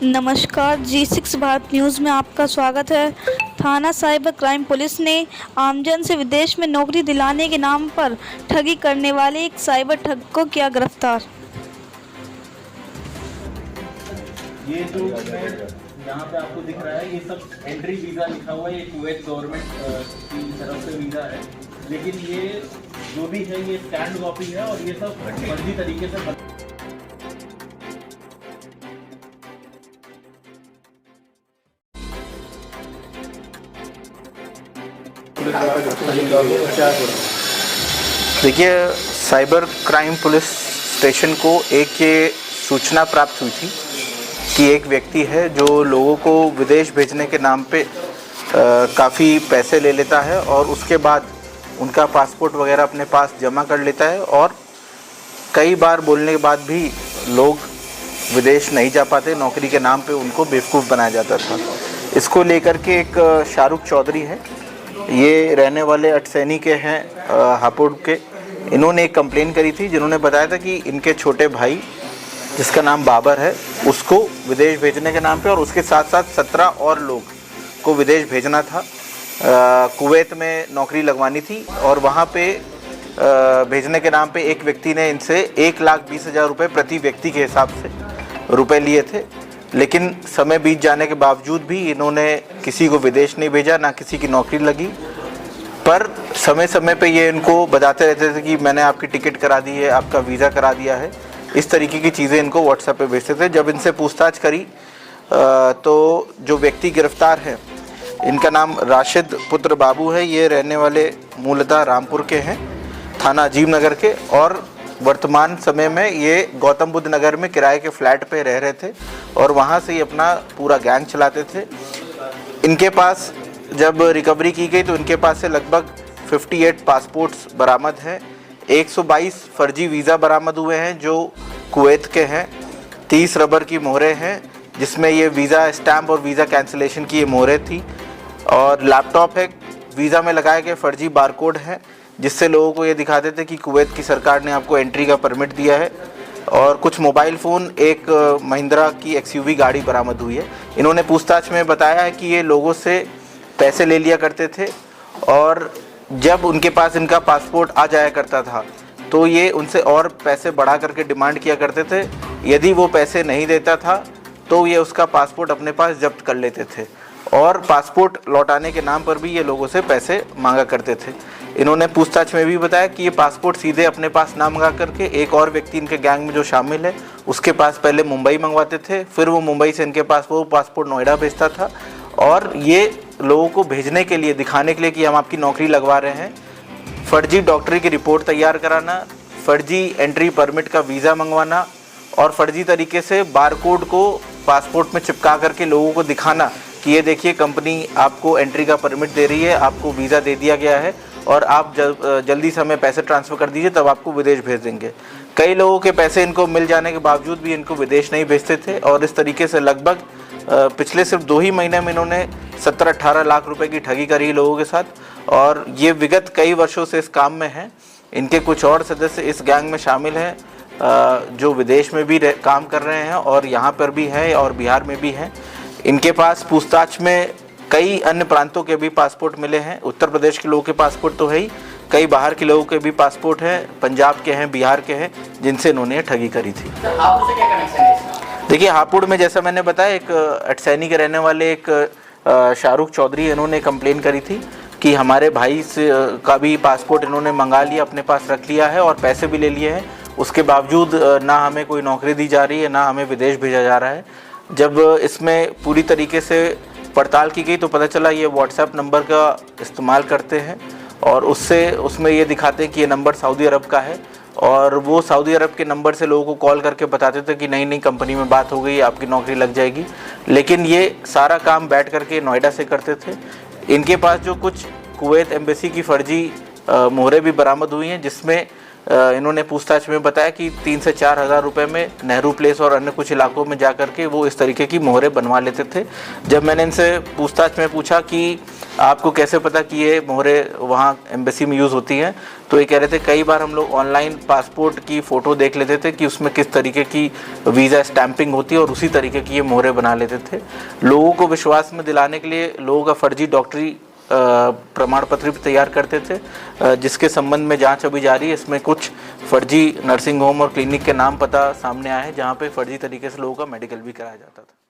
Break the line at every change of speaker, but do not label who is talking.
नमस्कार, G6 Bharat news में आपका स्वागत है। थाना साइबर क्राइम पुलिस ने आमजन से विदेश में नौकरी दिलाने के नाम पर ठगी करने वाले एक साइबर ठग को किया गिरफ्तार।
ये जो यहाँ पे आपको दिख रहा है, ये सब एंट्री वीज़ा लिखा हुआ है। ये कुवैत गवर्नमेंट की तरफ से वीज़ा है, लेकिन ये जो भी है ये स्कैन कॉपी है और ये सब फर्जी तरीके से
देखिए, साइबर क्राइम पुलिस स्टेशन को एक ये सूचना प्राप्त हुई थी कि एक व्यक्ति है जो लोगों को विदेश भेजने के नाम पे काफ़ी पैसे ले लेता है और उसके बाद उनका पासपोर्ट वगैरह अपने पास जमा कर लेता है और कई बार बोलने के बाद भी लोग विदेश नहीं जा पाते। नौकरी के नाम पे उनको बेवकूफ़ बनाया जाता था। इसको लेकर के एक शाहरुख चौधरी है, ये रहने वाले अटसैनी के हैं, हापुड़ के। इन्होंने एक कंप्लेन करी थी, जिन्होंने बताया था कि इनके छोटे भाई जिसका नाम बाबर है उसको विदेश भेजने के नाम पे और उसके साथ साथ 17 और लोग को विदेश भेजना था। कुवैत में नौकरी लगवानी थी और वहाँ पे भेजने के नाम पे एक व्यक्ति ने इनसे 1,20,000 रुपये प्रति व्यक्ति के हिसाब से रुपए लिए थे। लेकिन समय बीत जाने के बावजूद भी इन्होंने किसी को विदेश नहीं भेजा, ना किसी की नौकरी लगी। पर समय समय पे ये इनको बताते रहते थे कि मैंने आपकी टिकट करा दी है, आपका वीज़ा करा दिया है। इस तरीके की चीज़ें इनको व्हाट्सएप पे भेजते थे। जब इनसे पूछताछ करी तो जो व्यक्ति गिरफ्तार है, इनका नाम राशिद पुत्र बाबू है। ये रहने वाले मूलतः रामपुर के हैं, थाना अजीम नगर के, और वर्तमान समय में ये गौतम बुद्ध नगर में किराए के फ्लैट पे रह रहे थे और वहाँ से ही अपना पूरा गैंग चलाते थे। इनके पास जब रिकवरी की गई तो इनके पास से लगभग 58 पासपोर्ट्स बरामद हैं, 122 फर्जी वीज़ा बरामद हुए हैं जो कुवैत के हैं, 30 रबर की मोहरें हैं जिसमें ये वीज़ा स्टैम्प और वीज़ा कैंसिलेशन की ये मोहरें थी, और लैपटॉप है, वीज़ा में लगाए गए फर्जी बारकोड हैं जिससे लोगों को ये दिखाते थे कि कुवैत की सरकार ने आपको एंट्री का परमिट दिया है, और कुछ मोबाइल फ़ोन, एक महिंद्रा की XUV गाड़ी बरामद हुई है। इन्होंने पूछताछ में बताया है कि ये लोगों से पैसे ले लिया करते थे और जब उनके पास इनका पासपोर्ट आ जाया करता था तो ये उनसे और पैसे बढ़ा करके डिमांड किया करते थे। यदि वो पैसे नहीं देता था तो ये उसका पासपोर्ट अपने पास जब्त कर लेते थे और पासपोर्ट लौटाने के नाम पर भी ये लोगों से पैसे मांगा करते थे। इन्होंने पूछताछ में भी बताया कि ये पासपोर्ट सीधे अपने पास ना मंगा करके एक और व्यक्ति इनके गैंग में जो शामिल है उसके पास पहले मुंबई मंगवाते थे, फिर वो मुंबई से इनके पास वो पासपोर्ट नोएडा भेजता था और ये लोगों को भेजने के लिए, दिखाने के लिए कि हम आपकी नौकरी लगवा रहे हैं, फर्जी डॉक्टरी की रिपोर्ट तैयार कराना, फर्जी एंट्री परमिट का वीज़ा मंगवाना और फर्जी तरीके से बारकोड को पासपोर्ट में चिपका करके लोगों को दिखाना कि ये देखिए कंपनी आपको एंट्री का परमिट दे रही है, आपको वीज़ा दे दिया गया है और आप जल्दी से हमें पैसे ट्रांसफ़र कर दीजिए तब आपको विदेश भेज देंगे। कई लोगों के पैसे इनको मिल जाने के बावजूद भी इनको विदेश नहीं भेजते थे और इस तरीके से लगभग पिछले सिर्फ 2 ही महीने में इन्होंने 17-18 लाख रुपए की ठगी करी लोगों के साथ और ये विगत कई वर्षों से इस काम में हैं। इनके कुछ और सदस्य इस गैंग में शामिल हैं जो विदेश में भी काम कर रहे हैं और यहाँ पर भी हैं और बिहार में भी हैं। इनके पास पूछताछ में कई अन्य प्रांतों के भी पासपोर्ट मिले हैं। उत्तर प्रदेश के लोगों के पासपोर्ट तो है ही, कई बाहर के लोगों के भी पासपोर्ट हैं, पंजाब के हैं, बिहार के हैं, जिनसे इन्होंने ठगी करी थी।
हापुड़ से क्या कनेक्शन है?
देखिए, हापुड़ में जैसा मैंने बताया, एक अटसैनी के रहने वाले एक शाहरुख चौधरी, इन्होंने कंप्लेन करी थी कि हमारे भाई से का भी पासपोर्ट इन्होंने मंगा लिया, अपने पास रख लिया है और पैसे भी ले लिए हैं, उसके बावजूद ना हमें कोई नौकरी दी जा रही है, ना हमें विदेश भेजा जा रहा है। जब इसमें पूरी तरीके से पड़ताल की गई तो पता चला ये व्हाट्सएप नंबर का इस्तेमाल करते हैं और उसमें ये दिखाते हैं कि ये नंबर सऊदी अरब का है और वो सऊदी अरब के नंबर से लोगों को कॉल करके बताते थे कि नहीं कंपनी में बात हो गई, आपकी नौकरी लग जाएगी। लेकिन ये सारा काम बैठ करके नोएडा से करते थे। इनके पास जो कुछ कुवैत एम्बेसी की फर्जी मोहरें भी बरामद हुई हैं जिसमें इन्होंने पूछताछ में बताया कि 3 से 4 हज़ार रुपये में नेहरू प्लेस और अन्य कुछ इलाकों में जा कर के वो इस तरीके की मोहरें बनवा लेते थे। जब मैंने इनसे पूछताछ में पूछा कि आपको कैसे पता कि ये मोहरें वहाँ एम्बेसी में यूज़ होती हैं, तो ये कह रहे थे कई बार हम लोग ऑनलाइन पासपोर्ट की फ़ोटो देख लेते थे कि उसमें किस तरीके की वीज़ा स्टैंपिंग होती है और उसी तरीके की ये मोहरें बना लेते थे। लोगों को विश्वास में दिलाने के लिए लोगों का फर्जी डॉक्टरी प्रमाण पत्र भी तैयार करते थे, जिसके संबंध में जांच अभी जारी है। इसमें कुछ फर्जी नर्सिंग होम और क्लिनिक के नाम पता सामने आए हैं जहां पे फर्जी तरीके से लोगों का मेडिकल भी कराया जाता था।